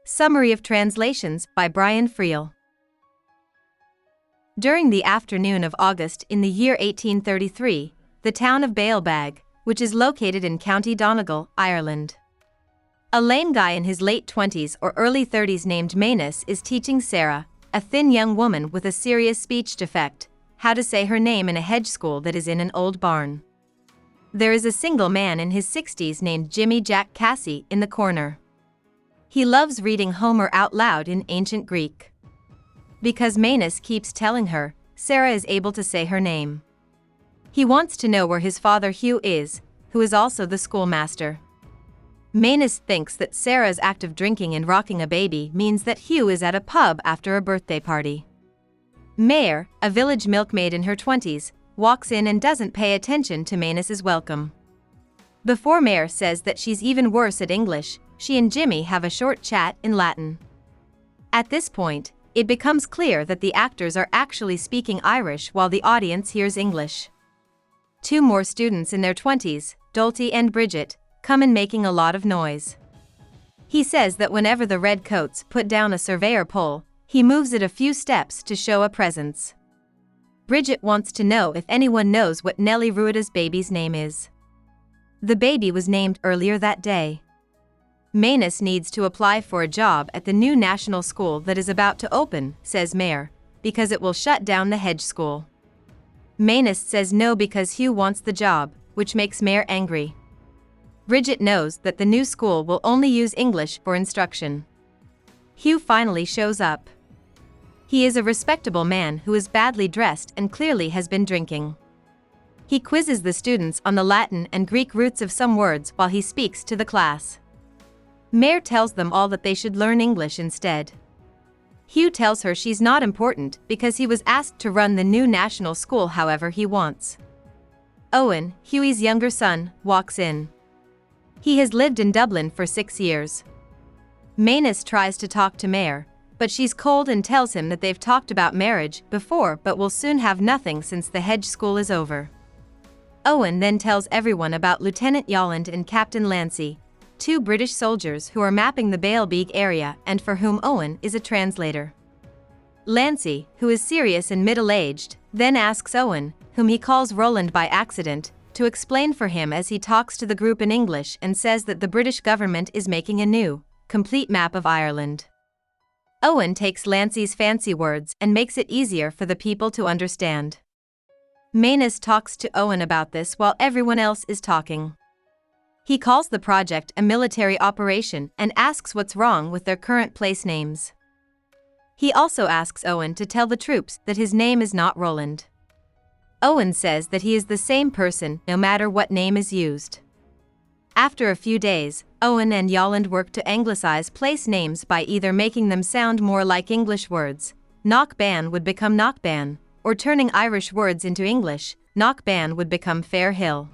Summary of Translations by Brian Friel. During the afternoon of August in the year 1833, the town of Baalbeg, which is located in County Donegal, Ireland. A lame guy in his late 20s or early 30s named Manus is teaching Sarah, a thin young woman with a serious speech defect, how to say her name in a hedge school that is in an old barn. There is a single man in his 60s named Jimmy Jack Cassie in the corner. He loves reading Homer out loud in ancient Greek. Because Manus keeps telling her, Sarah is able to say her name. He wants to know where his father Hugh is, who is also the schoolmaster. Manus thinks that Sarah's act of drinking and rocking a baby means that Hugh is at a pub after a birthday party. Mare, a village milkmaid in her 20s, walks in and doesn't pay attention to Manus's welcome. Before Mare says that she's even worse at English, she and Jimmy have a short chat in Latin. At this point, it becomes clear that the actors are actually speaking Irish while the audience hears English. Two more students in their 20s, Dolty and Bridget, come in making a lot of noise. He says that whenever the redcoats put down a surveyor pole, he moves it a few steps to show a presence. Bridget wants to know if anyone knows what Nellie Ruida's baby's name is. The baby was named earlier that day. Manus needs to apply for a job at the new national school that is about to open, says Mare, because it will shut down the hedge school. Manus says no because Hugh wants the job, which makes Mare angry. Bridget knows that the new school will only use English for instruction. Hugh finally shows up. He is a respectable man who is badly dressed and clearly has been drinking. He quizzes the students on the Latin and Greek roots of some words while he speaks to the class. Mare tells them all that they should learn English instead. Hugh tells her she's not important because he was asked to run the new national school however he wants. Owen, Hughie's younger son, walks in. He has lived in Dublin for 6 years. Manus tries to talk to Mare, but she's cold and tells him that they've talked about marriage before but will soon have nothing since the hedge school is over. Owen then tells everyone about Lieutenant Yolland and Captain Lancy, two British soldiers who are mapping the Baalbeg area and for whom Owen is a translator. Lancy, who is serious and middle-aged, then asks Owen, whom he calls Roland by accident, to explain for him as he talks to the group in English and says that the British government is making a new, complete map of Ireland. Owen takes Lancy's fancy words and makes it easier for the people to understand. Manus talks to Owen about this while everyone else is talking. He calls the project a military operation and asks what's wrong with their current place names. He also asks Owen to tell the troops that his name is not Roland. Owen says that he is the same person no matter what name is used. After a few days, Owen and Yolland work to anglicize place names by either making them sound more like English words, Knockban would become Knockban, or turning Irish words into English, Knockban would become Fair Hill.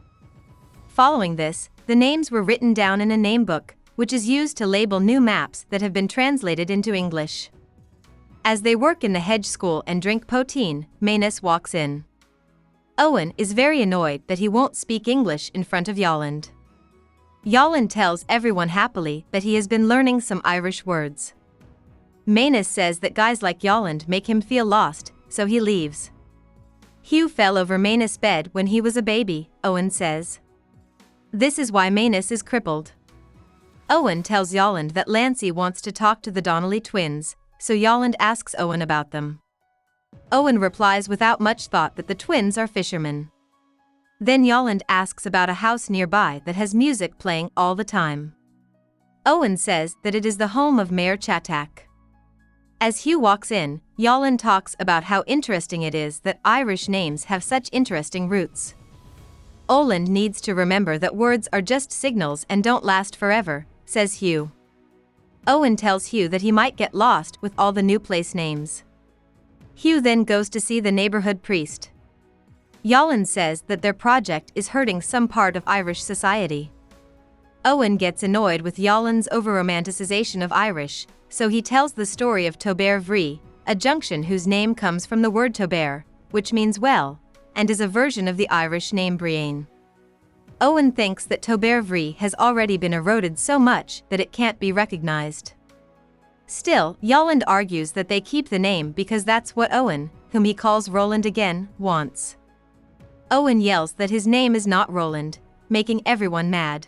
Following this, the names were written down in a namebook, which is used to label new maps that have been translated into English. As they work in the hedge school and drink poteen, Manus walks in. Owen is very annoyed that he won't speak English in front of Yolland. Yolland tells everyone happily that he has been learning some Irish words. Manus says that guys like Yolland make him feel lost, so he leaves. Hugh fell over Manus' bed when he was a baby, Owen says. This is why Manus is crippled. Owen tells Yolland that Lancy wants to talk to the Donnelly twins, so Yolland asks Owen about them. Owen replies without much thought that the twins are fishermen. Then Yolland asks about a house nearby that has music playing all the time. Owen says that it is the home of Mayor Chatak. As Hugh walks in, Yolland talks about how interesting it is that Irish names have such interesting roots. Oland needs to remember that words are just signals and don't last forever, says Hugh. Owen tells Hugh that he might get lost with all the new place names. Hugh then goes to see the neighborhood priest. Yolland says that their project is hurting some part of Irish society. Owen gets annoyed with Yolland's over-romanticization of Irish, so he tells the story of Tober Vri, a junction whose name comes from the word tober, which means well, and is a version of the Irish name Brian. Owen thinks that Tober Vri has already been eroded so much that it can't be recognized. Still, Yolland argues that they keep the name because that's what Owen, whom he calls Roland again, wants. Owen yells that his name is not Roland, making everyone mad.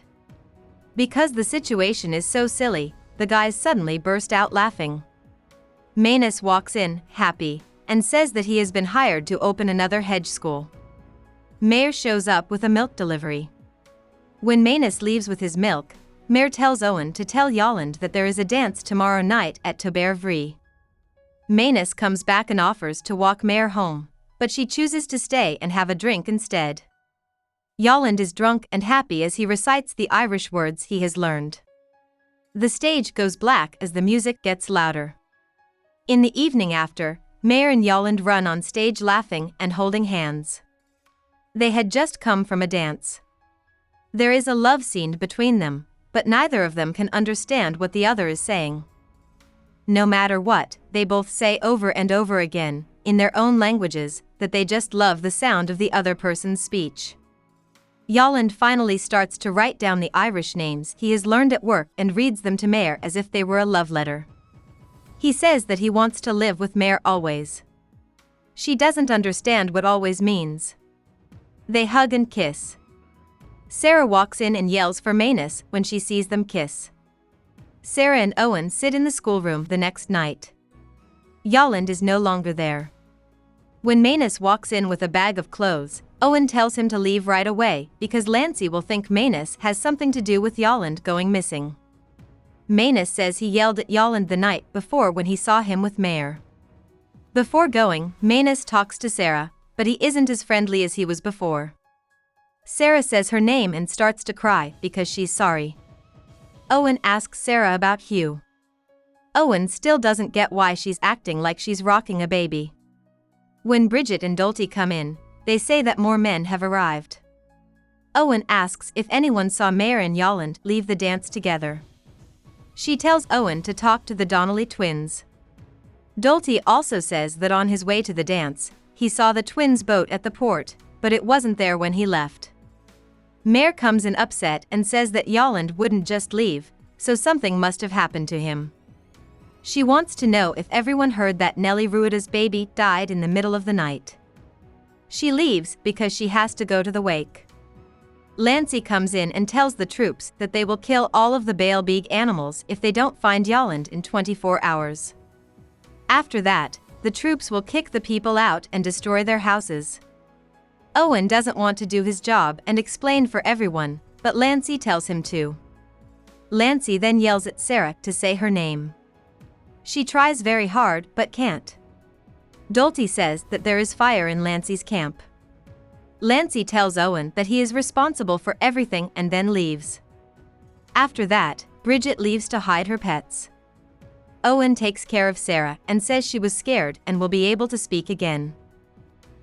Because the situation is so silly, the guys suddenly burst out laughing. Manus walks in, happy, and says that he has been hired to open another hedge school. Mayer shows up with a milk delivery. When Manus leaves with his milk, Mayer tells Owen to tell Yolland that there is a dance tomorrow night at Tobervry. Manus comes back and offers to walk Mayer home, but she chooses to stay and have a drink instead. Yolland is drunk and happy as he recites the Irish words he has learned. The stage goes black as the music gets louder. In the evening after, Mayer and Yolland run on stage laughing and holding hands. They had just come from a dance. There is a love scene between them, but neither of them can understand what the other is saying. No matter what, they both say over and over again, in their own languages, that they just love the sound of the other person's speech. Yolland finally starts to write down the Irish names he has learned at work and reads them to Mayer as if they were a love letter. He says that he wants to live with Mayer always. She doesn't understand what always means. They hug and kiss. Sarah walks in and yells for Manus when she sees them kiss. Sarah and Owen sit in the schoolroom the next night. Yolland is no longer there. When Manus walks in with a bag of clothes, Owen tells him to leave right away because Lancey will think Manus has something to do with Yolland going missing. Manus says he yelled at Yolland the night before when he saw him with Mayer. Before going, Manus talks to Sarah, but he isn't as friendly as he was before. Sarah says her name and starts to cry because she's sorry. Owen asks Sarah about Hugh. Owen still doesn't get why she's acting like she's rocking a baby. When Bridget and Dolty come in, they say that more men have arrived. Owen asks if anyone saw Mayer and Yolland leave the dance together. She tells Owen to talk to the Donnelly twins. Dolty also says that on his way to the dance, he saw the twins' boat at the port, but it wasn't there when he left. Mayer comes in upset and says that Yolland wouldn't just leave, so something must have happened to him. She wants to know if everyone heard that Nellie Rueda's baby died in the middle of the night. She leaves because she has to go to the wake. Lancey comes in and tells the troops that they will kill all of the Baalbeg animals if they don't find Yolland in 24 hours. After that, the troops will kick the people out and destroy their houses. Owen doesn't want to do his job and explain for everyone, but Lancey tells him to. Lancey then yells at Sarah to say her name. She tries very hard but can't. Dolty says that there is fire in Lancey's camp. Lancey tells Owen that he is responsible for everything and then leaves. After that, Bridget leaves to hide her pets. Owen takes care of Sarah and says she was scared and will be able to speak again.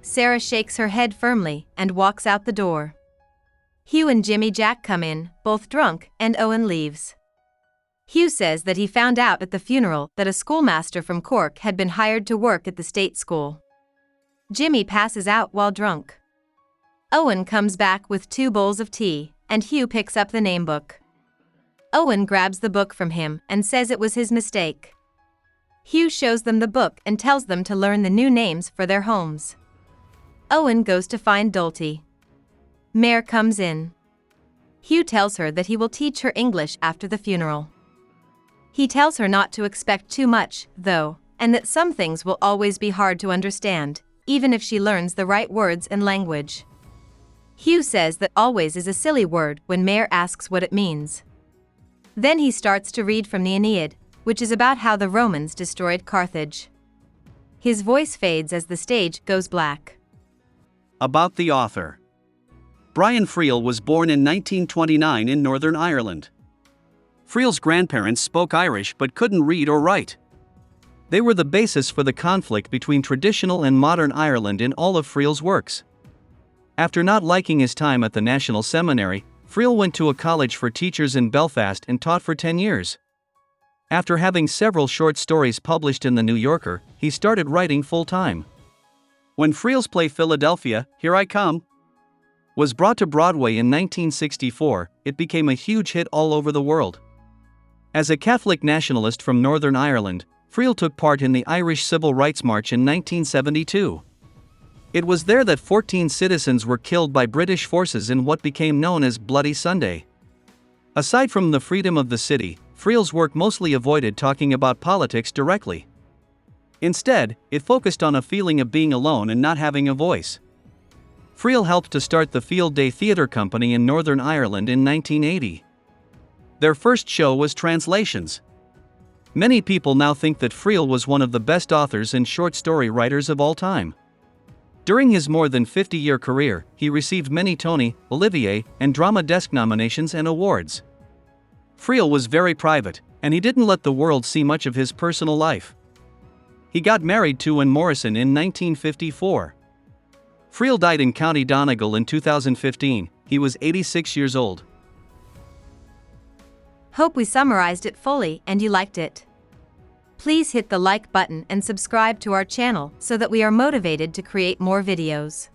Sarah shakes her head firmly and walks out the door. Hugh and Jimmy Jack come in, both drunk, and Owen leaves. Hugh says that he found out at the funeral that a schoolmaster from Cork had been hired to work at the state school. Jimmy passes out while drunk. Owen comes back with 2 bowls of tea, and Hugh picks up the namebook. Owen grabs the book from him and says it was his mistake. Hugh shows them the book and tells them to learn the new names for their homes. Owen goes to find Dolty. Mayer comes in. Hugh tells her that he will teach her English after the funeral. He tells her not to expect too much, though, and that some things will always be hard to understand, even if she learns the right words and language. Hugh says that always is a silly word when Mayer asks what it means. Then he starts to read from the Aeneid, which is about how the Romans destroyed Carthage. His voice fades as the stage goes black. About the author. Brian Friel was born in 1929 in Northern Ireland. Friel's grandparents spoke Irish but couldn't read or write. They were the basis for the conflict between traditional and modern Ireland in all of Friel's works. After not liking his time at the National Seminary, Friel went to a college for teachers in Belfast and taught for 10 years. After having several short stories published in The New Yorker, he started writing full-time. When Friel's play Philadelphia, Here I Come was brought to Broadway in 1964, it became a huge hit all over the world. As a Catholic nationalist from Northern Ireland, Friel took part in the Irish Civil Rights March in 1972. It was there that 14 citizens were killed by British forces in what became known as Bloody Sunday. Aside from the freedom of the city, Friel's work mostly avoided talking about politics directly. Instead, it focused on a feeling of being alone and not having a voice. Friel helped to start the Field Day Theatre Company in Northern Ireland in 1980. Their first show was Translations. Many people now think that Friel was one of the best authors and short story writers of all time. During his more than 50-year career, he received many Tony, Olivier, and Drama Desk nominations and awards. Friel was very private, and he didn't let the world see much of his personal life. He got married to Anne Morrison in 1954. Friel died in County Donegal in 2015. He was 86 years old. Hope we summarized it fully and you liked it. Please hit the like button and subscribe to our channel so that we are motivated to create more videos.